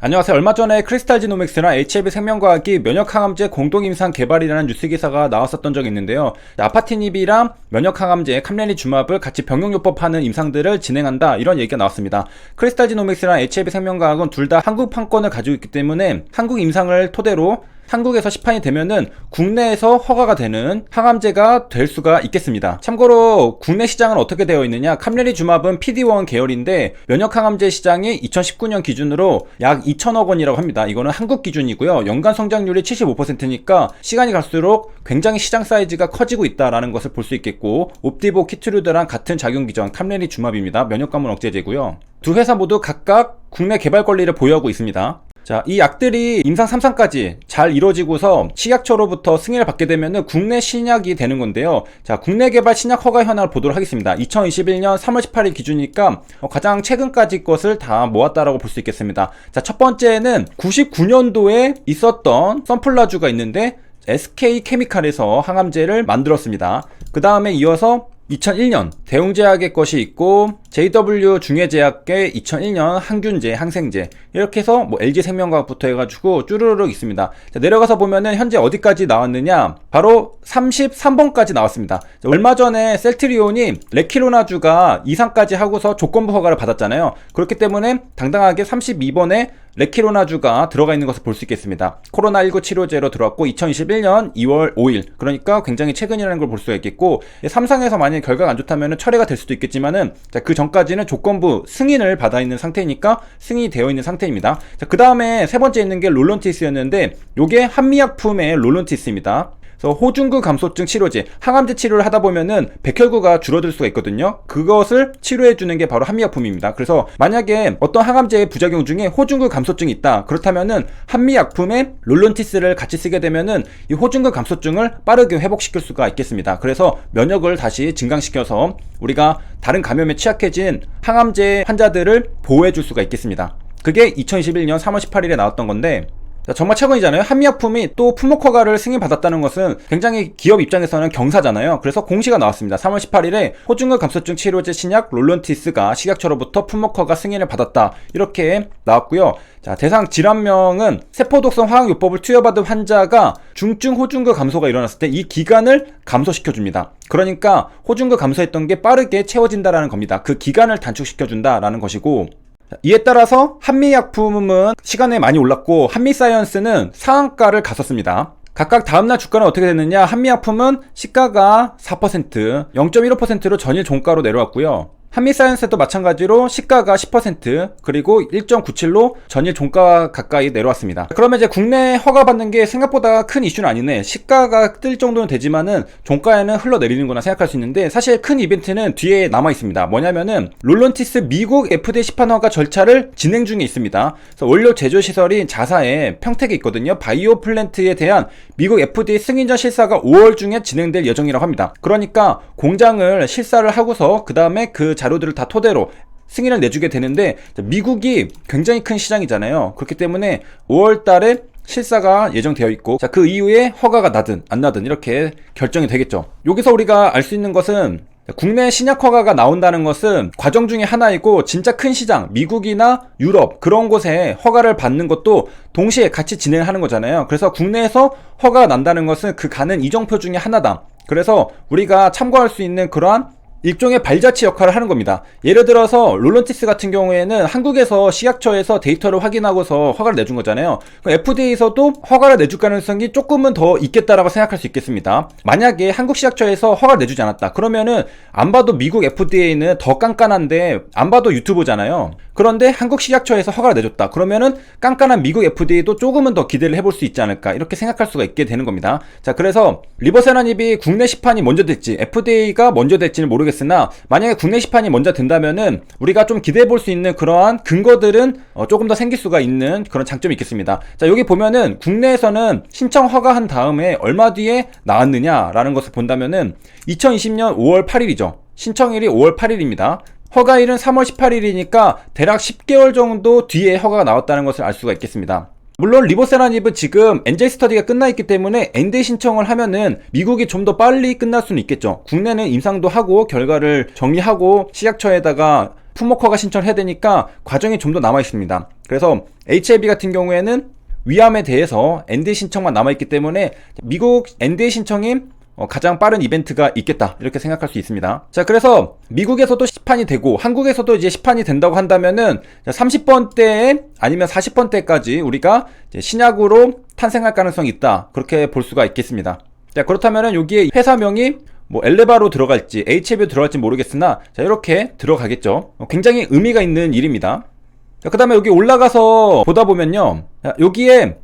안녕하세요. 얼마 전에 크리스탈 지노믹스랑 HLB 생명과학이 면역항암제 공동임상 개발이라는 뉴스 기사가 나왔었던 적이 있는데요. 아파티닙이랑 면역항암제 캄레니주맙을 같이 병용요법하는 임상들을 진행한다, 이런 얘기가 나왔습니다. 크리스탈 지노믹스랑 HLB 생명과학은 둘 다 한국 판권을 가지고 있기 때문에 한국 임상을 토대로 한국에서 시판이 되면은 국내에서 허가가 되는 항암제가 될 수가 있겠습니다. 참고로 국내 시장은 어떻게 되어 있느냐, 캄레니주맙은 PD-1 계열인데 면역항암제 시장이 2019년 기준으로 약 2천억 원이라고 합니다. 이거는 한국 기준이고요. 연간 성장률이 75%니까 시간이 갈수록 굉장히 시장 사이즈가 커지고 있다라는 것을 볼 수 있겠고, 옵디보, 키트루드랑 같은 작용 기전 캄레니주맙입니다. 면역관문 억제제고요. 두 회사 모두 각각 국내 개발 권리를 보유하고 있습니다. 자, 이 약들이 임상 3상까지 잘 이루어지고서 식약처로부터 승인을 받게 되면은 국내 신약이 되는 건데요. 자, 국내 개발 신약 허가 현황을 보도록 하겠습니다. 2021년 3월 18일 기준이니까 가장 최근까지 것을 다 모았다라고 볼 수 있겠습니다. 자, 첫 번째는 99년도에 있었던 선플라주가 있는데 SK케미칼에서 항암제를 만들었습니다. 그 다음에 이어서 2001년 대웅제약의 것이 있고, JW 중해제약의 2001년 항균제, 항생제, 이렇게 해서 LG생명과학부터 해가지고 쭈르륵 있습니다. 자, 내려가서 보면은 현재 어디까지 나왔느냐, 바로 33번까지 나왔습니다. 자, 얼마 전에 셀트리온이 레키로나주가 이상까지 하고서 조건부 허가를 받았잖아요. 그렇기 때문에 당당하게 32번에 레키로나주가 들어가 있는 것을 볼 수 있겠습니다. 코로나19 치료제로 들어왔고 2021년 2월 5일, 그러니까 굉장히 최근이라는 걸 볼 수가 있겠고, 3상에서 만약에 결과가 안 좋다면 철회가 될 수도 있겠지만은, 자, 그 전까지는 조건부 승인을 받아 있는 상태니까 승인이 되어 있는 상태입니다. 자, 그 다음에 세 번째 있는 게 롤론티스였는데, 요게 한미약품의 롤론티스입니다. 호중구 감소증 치료제, 항암제 치료를 하다 보면은 백혈구가 줄어들 수가 있거든요. 그것을 치료해주는 게 바로 한미약품입니다. 그래서 만약에 어떤 항암제의 부작용 중에 호중구 감소증이 있다, 그렇다면은 한미약품의 롤론티스를 같이 쓰게 되면은 이 호중구 감소증을 빠르게 회복시킬 수가 있겠습니다. 그래서 면역을 다시 증강시켜서 우리가 다른 감염에 취약해진 항암제 환자들을 보호해줄 수가 있겠습니다. 그게 2021년 3월 18일에 나왔던 건데, 정말 최근이잖아요. 한미약품이 또 품목 허가를 승인받았다는 것은 굉장히 기업 입장에서는 경사잖아요. 그래서 공시가 나왔습니다. 3월 18일에 호중구 감소증 치료제 신약 롤론티스가 식약처로부터 품목 허가 승인을 받았다, 이렇게 나왔고요. 자, 대상 질환명은 세포독성 화학요법을 투여받은 환자가 중증 호중구 감소가 일어났을 때 이 기간을 감소시켜줍니다. 그러니까 호중구 감소했던 게 빠르게 채워진다라는 겁니다. 그 기간을 단축시켜준다라는 것이고, 이에 따라서 한미약품은 시간에 많이 올랐고, 한미사이언스는 상한가를 갔었습니다. 각각 다음날 주가는 어떻게 됐느냐, 한미약품은 시가가 4%, 0.15%로 전일 종가로 내려왔고요. 한미사이언스도 마찬가지로 시가가 10%, 그리고 1.97로 전일 종가 가까이 내려왔습니다. 그러면 이제 국내 허가받는 게 생각보다 큰 이슈는 아니네, 시가가 뜰 정도는 되지만은 종가에는 흘러내리는구나 생각할 수 있는데, 사실 큰 이벤트는 뒤에 남아있습니다. 뭐냐면은 롤론티스 미국 FDA 시판 허가 절차를 진행 중에 있습니다. 그래서 원료 제조시설인 자사에 평택에 있거든요. 바이오 플랜트에 대한 미국 FDA 승인전 실사가 5월 중에 진행될 예정이라고 합니다. 그러니까 공장을 실사를 하고서 그 다음에 그 자료들을 다 토대로 승인을 내주게 되는데, 미국이 굉장히 큰 시장이잖아요. 그렇기 때문에 5월 달에 실사가 예정되어 있고, 자, 그 이후에 허가가 나든 안 나든 이렇게 결정이 되겠죠. 여기서 우리가 알 수 있는 것은, 국내 신약 허가가 나온다는 것은 과정 중에 하나이고, 진짜 큰 시장, 미국이나 유럽 그런 곳에 허가를 받는 것도 동시에 같이 진행하는 거잖아요. 그래서 국내에서 허가가 난다는 것은 그 가는 이정표 중에 하나다. 그래서 우리가 참고할 수 있는 그러한 일종의 발자취 역할을 하는 겁니다. 예를 들어서 롤론티스 같은 경우에는 한국에서 식약처에서 데이터를 확인하고서 허가를 내준 거잖아요. FDA에서도 허가를 내줄 가능성이 조금은 더 있겠다라고 생각할 수 있겠습니다. 만약에 한국 식약처에서 허가를 내주지 않았다, 그러면은 안 봐도 미국 FDA는 더 깐깐한데 안 봐도 유튜브잖아요. 그런데 한국 식약처에서 허가를 내줬다, 그러면은 깐깐한 미국 FDA도 조금은 더 기대를 해볼 수 있지 않을까, 이렇게 생각할 수가 있게 되는 겁니다. 자, 그래서 리버세라닙이 국내 시판이 먼저 될지 FDA가 먼저 될지는 모르겠으나, 만약에 국내 시판이 먼저 된다면은 우리가 좀 기대해 볼 수 있는 그러한 근거들은 조금 더 생길 수가 있는 그런 장점이 있겠습니다. 자, 여기 보면은 국내에서는 신청 허가한 다음에 얼마 뒤에 나왔느냐라는 것을 본다면은 2020년 5월 8일이죠. 신청일이 5월 8일입니다. 허가일은 3월 18일이니까 대략 10개월 정도 뒤에 허가가 나왔다는 것을 알 수가 있겠습니다. 물론 리보세라닙은 지금 엔젤 스터디가 끝나 있기 때문에 NDA 신청을 하면은 미국이 좀 더 빨리 끝날 수는 있겠죠. 국내는 임상도 하고 결과를 정리하고 식약처에다가 품목 허가 신청을 해야 되니까 과정이 좀 더 남아 있습니다. 그래서 HLB 같은 경우에는 위암에 대해서 NDA 신청만 남아있기 때문에 미국 NDA 신청이 가장 빠른 이벤트가 있겠다, 이렇게 생각할 수 있습니다. 자, 그래서 미국에서도 시판이 되고 한국에서도 이제 시판이 된다고 한다면은 30번대에 아니면 40번대까지 우리가 이제 신약으로 탄생할 가능성이 있다, 그렇게 볼 수가 있겠습니다. 자, 그렇다면은 여기에 회사명이 뭐 엘레바로 들어갈지 HLB로 들어갈지 모르겠으나 자, 이렇게 들어가겠죠. 굉장히 의미가 있는 일입니다. 그 다음에 여기 올라가서 보다 보면요, 여기에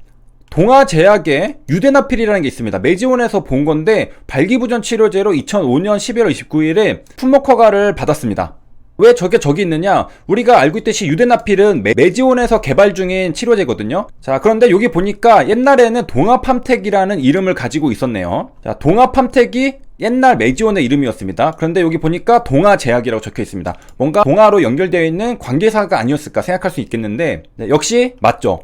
동아제약의 유데나필이라는 게 있습니다. 매지온에서 본 건데 발기부전 치료제로 2005년 12월 29일에 품목 허가를 받았습니다. 왜 저기 있느냐, 우리가 알고 있듯이 유데나필은 매지온에서 개발 중인 치료제거든요. 자, 그런데 여기 보니까 옛날에는 동아팜텍이라는 이름을 가지고 있었네요. 자, 동아팜텍이 옛날 매지온의 이름이었습니다. 그런데 여기 보니까 동아제약이라고 적혀 있습니다. 뭔가 동아로 연결되어 있는 관계사가 아니었을까 생각할 수 있겠는데, 네, 역시 맞죠.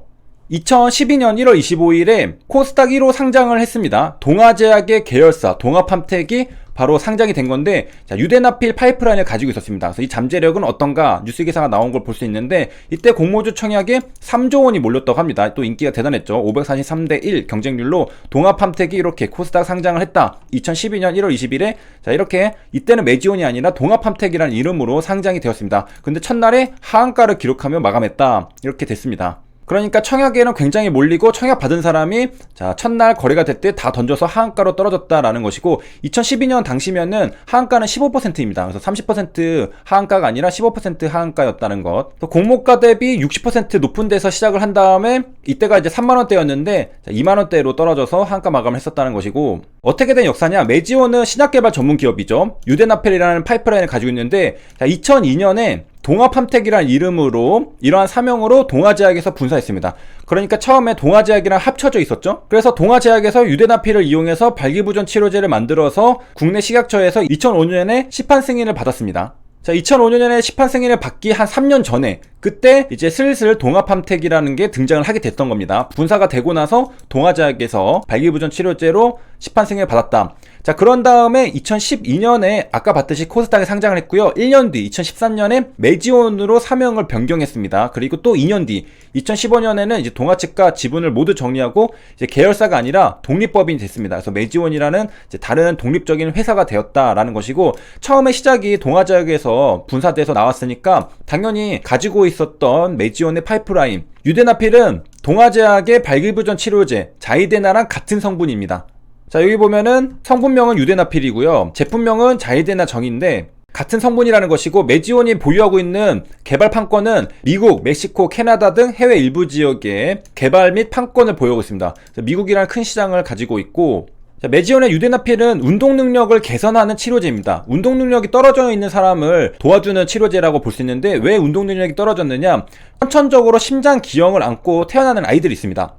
2012년 1월 25일에 코스닥 1호 상장을 했습니다. 동아제약의 계열사 동아팜텍이 바로 상장이 된 건데, 자, 유데나필 파이프라인을 가지고 있었습니다. 그래서 이 잠재력은 어떤가 뉴스 기사가 나온 걸 볼 수 있는데, 이때 공모주 청약에 3조 원이 몰렸다고 합니다. 또 인기가 대단했죠. 543대 1 경쟁률로 동아팜텍이 이렇게 코스닥 상장을 했다. 2012년 1월 20일에 자, 이렇게 이때는 매지온이 아니라 동아팜텍이라는 이름으로 상장이 되었습니다. 근데 첫날에 하한가를 기록하며 마감했다, 이렇게 됐습니다. 그러니까 청약에는 굉장히 몰리고 청약 받은 사람이 자, 첫날 거래가 될 때 다 던져서 하한가로 떨어졌다라는 것이고, 2012년 당시면은 하한가는 15%입니다. 그래서 30% 하한가가 아니라 15% 하한가였다는 것. 공모가 대비 60% 높은 데서 시작을 한 다음에 이때가 이제 3만원대였는데 2만원대로 떨어져서 하한가 마감을 했었다는 것이고, 어떻게 된 역사냐, 매지온은 신약개발 전문 기업이죠. 유데나펠이라는 파이프라인을 가지고 있는데, 2002년에 동아팜텍이라는 이름으로 이러한 사명으로 동아제약에서 분사했습니다. 그러니까 처음에 동아제약이랑 합쳐져 있었죠. 그래서 동아제약에서 유데나필을 이용해서 발기부전 치료제를 만들어서 국내 식약처에서 2005년에 시판 승인을 받았습니다. 자, 2005년에 시판 승인을 받기 한 3년 전에 그때 이제 슬슬 동아팜텍이라는 게 등장을 하게 됐던 겁니다. 분사가 되고 나서 동아제약에서 발기부전 치료제로 시판 승인을 받았다. 자, 그런 다음에 2012년에 아까 봤듯이 코스닥에 상장을 했고요. 1년 뒤 2013년에 매지온으로 사명을 변경했습니다. 그리고 또 2년 뒤 2015년에는 이제 동아 측과 지분을 모두 정리하고 이제 계열사가 아니라 독립법인이 됐습니다. 그래서 매지온이라는 이제 다른 독립적인 회사가 되었다라는 것이고, 처음에 시작이 동아제약에서 분사돼서 나왔으니까 당연히 가지고 있었던 매지온의 파이프라인 유데나필은 동아제약의 발기부전 치료제 자이데나랑 같은 성분입니다. 자, 여기 보면은 성분명은 유데나필이고요. 제품명은 자이데나 정인데 같은 성분이라는 것이고, 매지온이 보유하고 있는 개발 판권은 미국, 멕시코, 캐나다 등 해외 일부 지역에 개발 및 판권을 보유하고 있습니다. 미국이라는 큰 시장을 가지고 있고, 자, 매지온의 유데나필은 운동 능력을 개선하는 치료제입니다. 운동 능력이 떨어져 있는 사람을 도와주는 치료제라고 볼 수 있는데, 왜 운동 능력이 떨어졌느냐, 선천적으로 심장 기형을 안고 태어나는 아이들이 있습니다.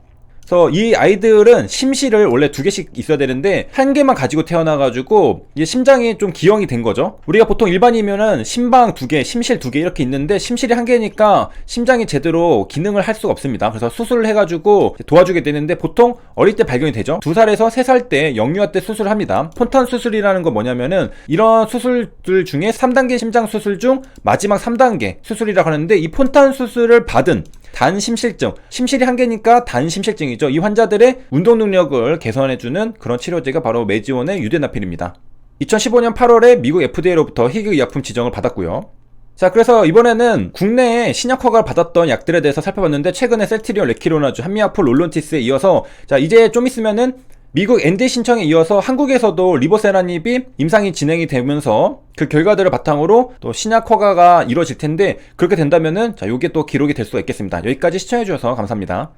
그래서 이 아이들은 심실을 원래 2개씩 있어야 되는데 1개만 가지고 태어나가지고 이제 심장이 좀 기형이 된 거죠. 우리가 보통 일반이면은 심방 2개, 심실 2개 이렇게 있는데 심실이 1개니까 심장이 제대로 기능을 할 수가 없습니다. 그래서 수술을 해가지고 도와주게 되는데 보통 어릴 때 발견이 되죠. 2살에서 3살 때 영유아 때 수술을 합니다. 폰탄 수술이라는 건 뭐냐면은 이런 수술들 중에 3단계 심장 수술 중 마지막 3단계 수술이라고 하는데, 이 폰탄 수술을 받은 단심실증, 심실이 1개니까 단심실증이죠. 이 환자들의 운동 능력을 개선해주는 그런 치료제가 바로 매지온의 유데나필입니다. 2015년 8월에 미국 FDA로부터 희귀의약품 지정을 받았고요. 자, 그래서 이번에는 국내에 신약 허가를 받았던 약들에 대해서 살펴봤는데, 최근에 셀트리온, 레키로나주, 한미아폴, 롤론티스에 이어서 자, 이제 좀 있으면은 미국 NDA 신청에 이어서 한국에서도 리보세라닙이 임상이 진행이 되면서 그 결과들을 바탕으로 또 신약 허가가 이루어질 텐데, 그렇게 된다면은 자, 요게 또 기록이 될 수가 있겠습니다. 여기까지 시청해주셔서 감사합니다.